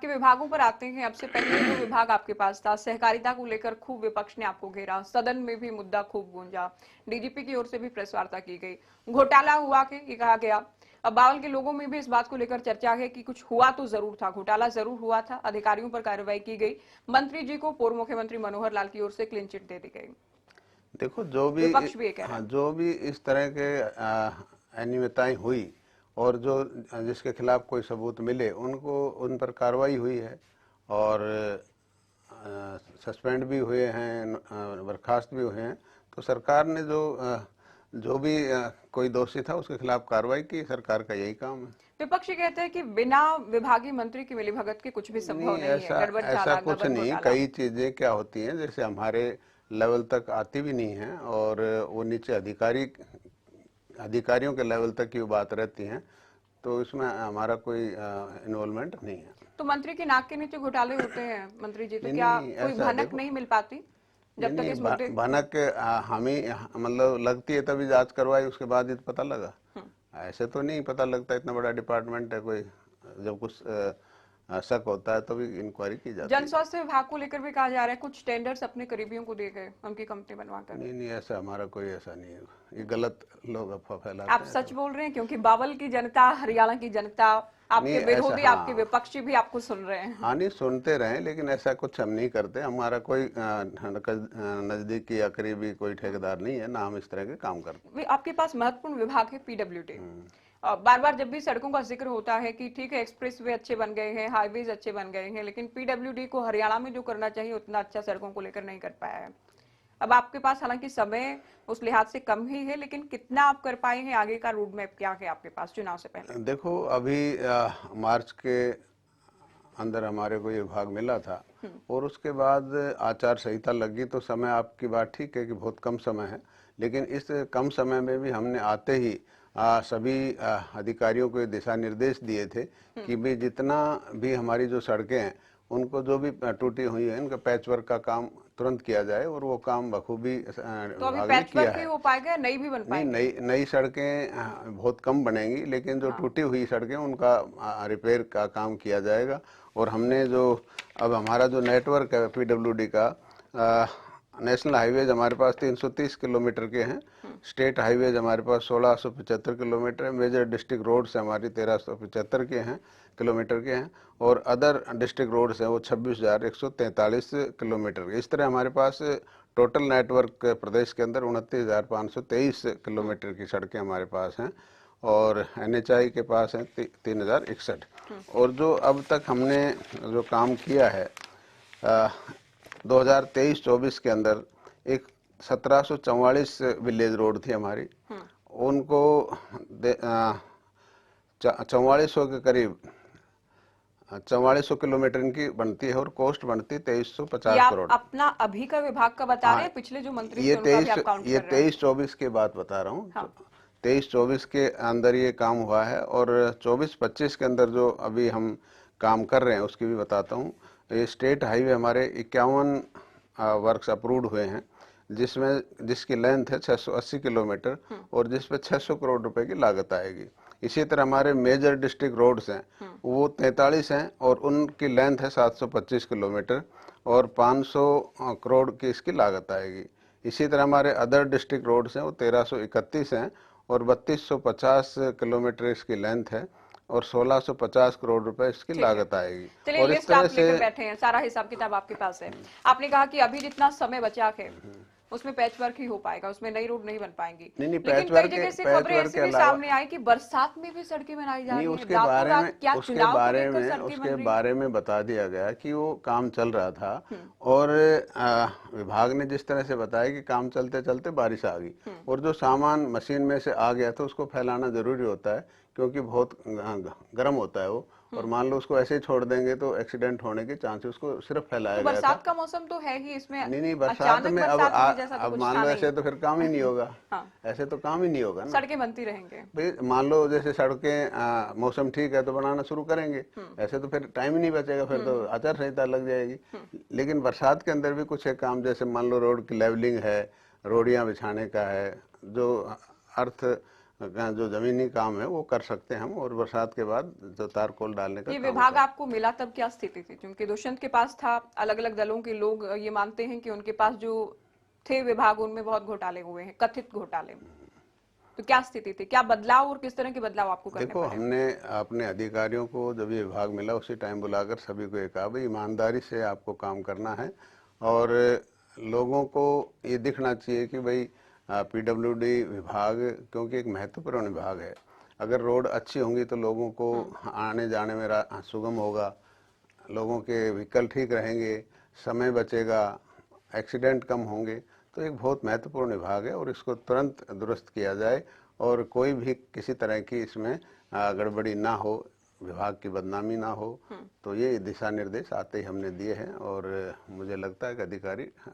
के विभागों पर आते हैं। अब से पहले जो विभाग आपके पास था, सहकारिता को लेकर खूब विपक्ष ने आपको घेरा, सदन में भी मुद्दा खूब गूंजा, डीजीपी की ओर से भी प्रेस वार्ता की गई, घोटाला हुआ के ये कहा गया। अब बावल के लोगों में भी इस बात को लेकर चर्चा है कि कुछ हुआ तो जरूर था, घोटाला जरूर हुआ था, अधिकारियों पर कार्रवाई की गई, मंत्री जी को पूर्व मुख्यमंत्री मनोहर लाल की ओर से क्लीन चिट दे दी गई। देखो, जो भी विपक्ष भी ये कह रहा हाँ, है। जो भी इस तरह के अनियमितताएं हुई और जो जिसके खिलाफ कोई सबूत मिले उनको उन पर कार्रवाई हुई है और सस्पेंड भी हुए हैं, बर्खास्त भी हुए हैं। तो सरकार ने जो भी कोई दोषी था उसके खिलाफ कार्रवाई की, सरकार का यही काम है। विपक्ष ये कहते हैं कि बिना विभागीय मंत्री की मिलीभगत के कुछ भी संभव नहीं, नहीं है, ऐसा गड़बड़ ऐसा चालाक कुछ नगद नहीं। घोटाला। कई चीजें क्या होती हैं, जैसे हमारे लेवल तक आती भी नहीं है और वो नीचे अधिकारियों के लेवल तक की बात रहती है, तो इसमें हमारा कोई इन्वॉल्वमेंट नहीं है। तो मंत्री की नाक के नीचे घोटाले होते हैं मंत्री जी, तो नहीं क्या नहीं, कोई ऐसा भनक देखो। नहीं मिल पाती नहीं जब तक नहीं, इस मुद्दे। भनक हम ही मतलब लगती है तभी जांच करवाई, उसके बाद ही तो पता लगा। ऐसे तो नहीं पता लगता, इतना बड़ा डिपार्टमेंट है कोई, जब कुछ शक होता है तभी इंक्वायरी की जाती जन है। स्वास्थ्य विभाग को लेकर भी कहा जा रहा है कुछ टेंडर्स अपने करीबियों को दे गए, उनकी कंपनी बनवाकर। नहीं नहीं, ऐसा हमारा कोई ऐसा नहीं है, ये गलत लोग अफवाह आप फैलाते हैं सच सब। बोल रहे हैं क्योंकि बावल की जनता, हरियाणा की जनता, नहीं आपके ऐसा, विरोधी, आपके हाँ विपक्षी भी आपको सुन रहे हैं। हाँ, नहीं सुनते रहे, लेकिन ऐसा कुछ हम नहीं करते। हमारा कोई नजदीकी या करीबी कोई ठेकेदार नहीं है, ना हम इस तरह के काम करते। आपके पास महत्वपूर्ण विभाग है पीडब्ल्यूडी। बार बार जब भी सड़कों का जिक्र होता है कि ठीक है एक्सप्रेसवे अच्छे बन गए हैं, हाईवेज अच्छे बन गए हैं, लेकिन पीडब्ल्यूडी को हरियाणा में जो करना चाहिए उतना अच्छा सड़कों को लेकर नहीं कर पाया है। अब आपके पास हालांकि समय उस लिहाज से कम ही है, लेकिन कितना आप कर पाए हैं, आगे का रोड मैप क्या है आपके पास चुनाव से पहले। देखो, अभी मार्च के अंदर हमारे को ये विभाग मिला था और उसके बाद आचार संहिता लगी, तो समय आपकी बात ठीक है कि बहुत कम समय है, लेकिन इस कम समय में भी हमने आते ही सभी अधिकारियों को दिशा निर्देश दिए थे कि भी जितना भी हमारी जो सड़कें हैं उनको जो भी टूटी हुई है उनका पैच वर्क का काम तुरंत किया जाए, और वो काम बखूबी तो अभी विभाग ने पैच किया वर्क ही है। हो पाएगा, नई भी बन नहीं, पाएंगी। नई नई सड़कें बहुत कम बनेंगी, लेकिन जो टूटी हुई सड़कें उनका रिपेयर का काम किया जाएगा। और हमने जो अब हमारा जो नेटवर्क है पीडब्ल्यूडी का, नेशनल हाईवेज हमारे पास 330 किलोमीटर के हैं, स्टेट हाईवेज हमारे पास 1675 किलोमीटर है, मेजर डिस्ट्रिक्ट रोड्स हमारी 1375 के हैं किलोमीटर के हैं, और अदर डिस्ट्रिक्ट रोड्स हैं वो 26,143 किलोमीटर के। इस तरह हमारे पास टोटल नेटवर्क प्रदेश के अंदर 29,523 किलोमीटर की सड़कें हमारे पास हैं, और एनएचआई के पास हैं 3,061। और जो अब तक हमने जो काम किया है 2023-24 के अंदर, एक 1744 विलेज रोड थी हमारी, उनको 4400 के करीब 4400 किलोमीटर इनकी बनती है, और कॉस्ट बनती है 2350 आप करोड़। अपना अभी का विभाग का बता रहे हाँ, हैं, पिछले जो मंत्री ये थे उनका भी आप काउंट कर रहे हैं। 23-24 की बात बता रहा हूँ। हाँ। 23-24 के अंदर ये काम हुआ है, और 24-25 के अंदर जो अभी हम काम कर रहे हैं उसकी भी बताता हूँ। ये स्टेट हाईवे हमारे 51 वर्क्स अप्रूव्ड हुए हैं, जिसकी लेंथ है 680 किलोमीटर और जिस पे 600 करोड़ रुपए की लागत आएगी। इसी तरह हमारे मेजर डिस्ट्रिक्ट रोड्स हैं वो 43 हैं और उनकी लेंथ है 725 किलोमीटर और 500 करोड़ की इसकी लागत आएगी। इसी तरह हमारे अदर डिस्ट्रिक्ट रोड्स हैं वो 1331 हैं और 3250 किलोमीटर इसकी लेंथ है और 1650 करोड़ रुपए इसकी ठीक है, लागत आएगी। चलिए और इस लिस्ट तरह आप से लेकर बैठे हैं, सारा हिसाब किताब आपके पास है। आपने कहा कि अभी जितना समय बचा है उसमें पैच वर्क ही हो पाएगा, उसमें नई रोड नहीं बन पाएंगी। नहीं नहीं, लेकिन कई जगह से खबरें ऐसी के भी अलावा सामने आई कि बरसात में भी सड़कें बनाई जा नहीं, रही हैं, रातों रात। क्या चुनाव को लेकर सड़कें बन उसके रही हैं? बारे में बता दिया गया कि वो काम चल रहा था, और विभाग ने जिस तरह से बताया कि काम चलते चलते बारिश आ गई, और जो सामान मशीन में से आ गया तो उसको फैलाना जरूरी होता है, क्योंकि बहुत गर्म होता है वो, और मान लो उसको ऐसे ही छोड़ देंगे तो एक्सीडेंट होने के चांस, उसको सिर्फ तो फैलाया गया था। बरसात का मौसम तो है ही, इसमें नहीं बरसात अचानक में बरसात होने जैसा तो अब कुछ मान था लो नहीं। ऐसे तो फिर काम ही नहीं होगा। हाँ, ऐसे तो काम ही नहीं होगा ना सड़कें बनती रहेंगे। भाई। मान लो जैसे सड़कें मौसम ठीक है तो बनाना शुरू करेंगे, ऐसे तो फिर टाइम ही नहीं बचेगा, फिर तो आचार संहिता लग जाएगी। लेकिन बरसात के अंदर भी कुछ है काम, जैसे मान लो रोड की लेवलिंग है, रोडियां बिछाने का है, जो अर्थ जो जमीनी काम है वो कर सकते हैं हम, और बरसात के बाद जो तारकोल डालने का ये काम विभाग होता है। आपको मिला तब क्या स्थिति थी? क्योंकि दुष्यंत के पास था, अलग अलग दलों के लोग ये मानते हैं कि उनके पास जो थे विभाग उनमें बहुत घोटाले हुए हैं, कथित घोटाले। तो क्या स्थिति थी, क्या बदलाव और किस तरह के बदलाव आपको करने देखो, पड़े? हमने अपने अधिकारियों को जब ये विभाग मिला उसी टाइम बुलाकर सभी को ये कहा भाई ईमानदारी से आपको काम करना है, और लोगों को ये दिखना चाहिए कि भाई पीडब्ल्यूडी विभाग क्योंकि एक महत्वपूर्ण विभाग है। अगर रोड अच्छी होंगी तो लोगों को आने जाने में सुगम होगा, लोगों के व्हीकल ठीक रहेंगे, समय बचेगा, एक्सीडेंट कम होंगे। तो एक बहुत महत्वपूर्ण विभाग है और इसको तुरंत दुरुस्त किया जाए और कोई भी किसी तरह की इसमें गड़बड़ी ना हो, विभाग की बदनामी ना हो। तो ये दिशा निर्देश आते ही हमने दिए हैं और मुझे लगता है कि अधिकारी